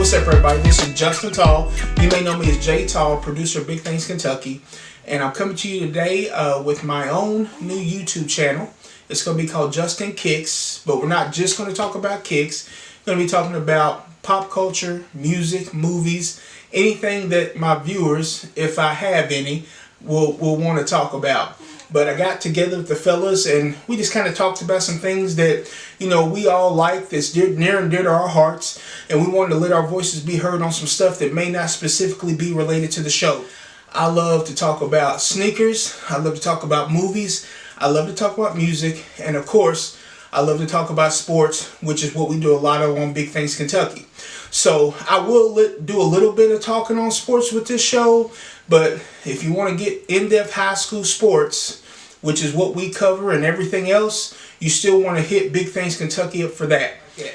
What's up, everybody? This is Justin Tall. You may know me as Jay Tall, producer of Big Things Kentucky. And I'm coming to you today with my own new YouTube channel. It's going to be called Justin Kicks, but we're not just going to talk about kicks. We're going to be talking about pop culture, music, movies, anything that my viewers, if I have any, will want to talk about. But I got together with the fellas and we just kind of talked about some things that, you know, we all like, that's near and dear to our hearts. And we wanted to let our voices be heard on some stuff that may not specifically be related to the show. I love to talk about sneakers. I love to talk about movies. I love to talk about music. And of course, I love to talk about sports, which is what we do a lot of on Big Things Kentucky. So I will do a little bit of talking on sports with this show. But if you want to get in-depth high school sports, which is what we cover and everything else, you still want to hit Big Things Kentucky up for that. Yeah.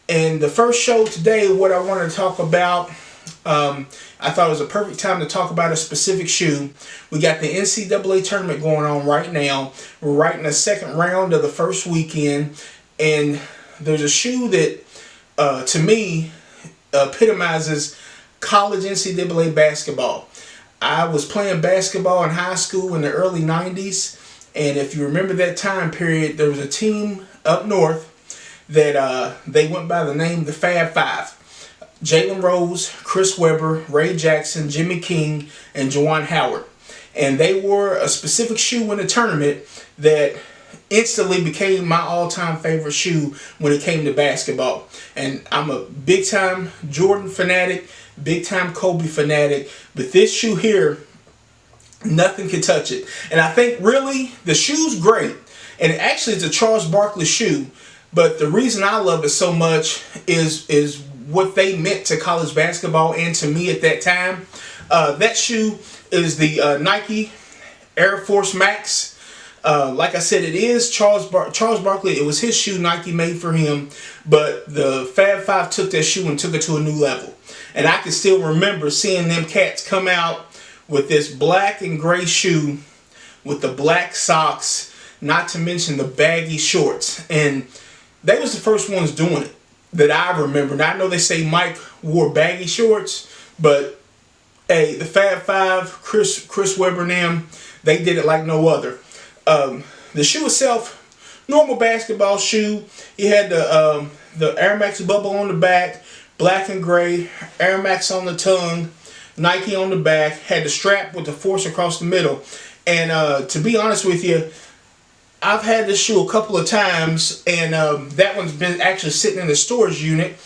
And the first show today, what I want to talk about, I thought it was a perfect time to talk about a specific shoe. We got the NCAA tournament going on right now. We're right in the second round of the first weekend. And there's a shoe that, to me, epitomizes college NCAA basketball. I was playing basketball in high school in the early 90s. And if you remember that time period, there was a team up north that they went by the name the Fab Five. Jalen Rose, Chris Webber, Ray Jackson, Jimmy King, and Juwan Howard. And they wore a specific shoe in the tournament that instantly became my all-time favorite shoe when it came to basketball. And I'm a big-time Jordan fanatic, big-time Kobe fanatic. But this shoe here, nothing can touch it. And I think really the shoe's great. And actually it's a Charles Barkley shoe. But the reason I love it so much is what they meant to college basketball and to me at that time. That shoe is the Nike Air Force Max. Like I said, it is Charles Barkley. It was his shoe. Nike made for him. But the Fab Five took that shoe and took it to a new level. And I can still remember seeing them cats come out with this black and gray shoe with the black socks, not to mention the baggy shorts. And they was the first ones doing it that I remember. Now, I know they say Mike wore baggy shorts, but hey, the Fab Five, Chris Webber and them, they did it like no other. The shoe itself, normal basketball shoe. You had the Air Max bubble on the back, black and gray, Air Max on the tongue, Nike on the back, had the strap with the force across the middle. And to be honest with you, I've had this shoe a couple of times, and that one's been actually sitting in the storage unit,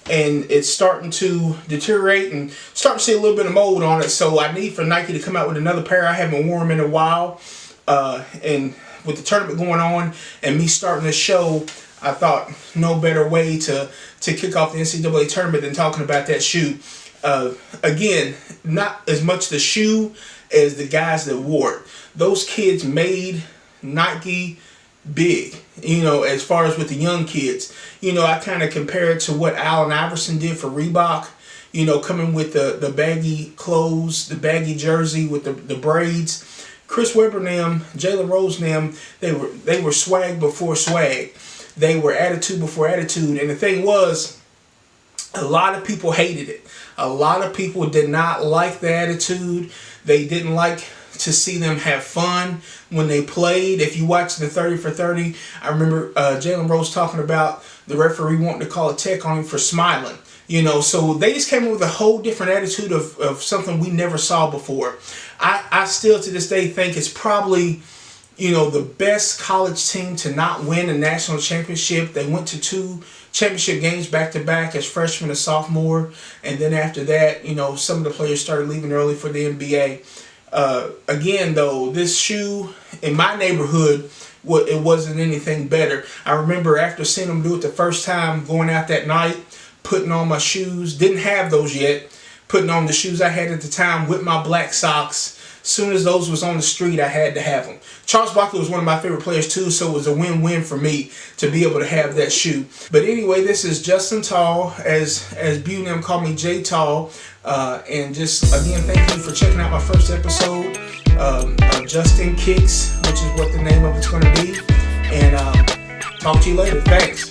and it's starting to deteriorate and starting to see a little bit of mold on it. So I need for Nike to come out with another pair. I haven't worn them in a while, and with the tournament going on and me starting the show, I thought no better way to kick off the NCAA tournament than talking about that shoe. Again, not as much the shoe as the guys that wore it. Those kids made Nike big, you know, as far as with the young kids. You know, I kind of compare it to what Allen Iverson did for Reebok, you know, coming with the baggy clothes, the baggy jersey with the braids. Chris Webber and them, Jalen Rose and them, they were swag before swag. They were attitude before attitude. And the thing was, a lot of people hated it. A lot of people did not like the attitude. They didn't like to see them have fun when they played. If you watch the 30 for 30, I remember Jalen Rose talking about the referee wanting to call a tech on him for smiling. You know, so they just came up with a whole different attitude of something we never saw before. I still to this day think it's probably, you know, the best college team to not win a national championship. They went to 2 championship games back to back as freshman and sophomore. And then after that, you know, some of the players started leaving early for the NBA. Again, though, this shoe in my neighborhood, it wasn't anything better. I remember after seeing them do it the first time, going out that night, putting on my shoes, didn't have those yet, putting on the shoes I had at the time with my black socks. As soon as those was on the street, I had to have them. Charles Barkley was one of my favorite players too, so it was a win-win for me to be able to have that shoe. But anyway, this is Justin Tall, as Bew and them call me Jay Tall. And just, again, thank you for checking out my first episode of Justin Kicks, which is what the name of it's going to be. And talk to you later. Thanks.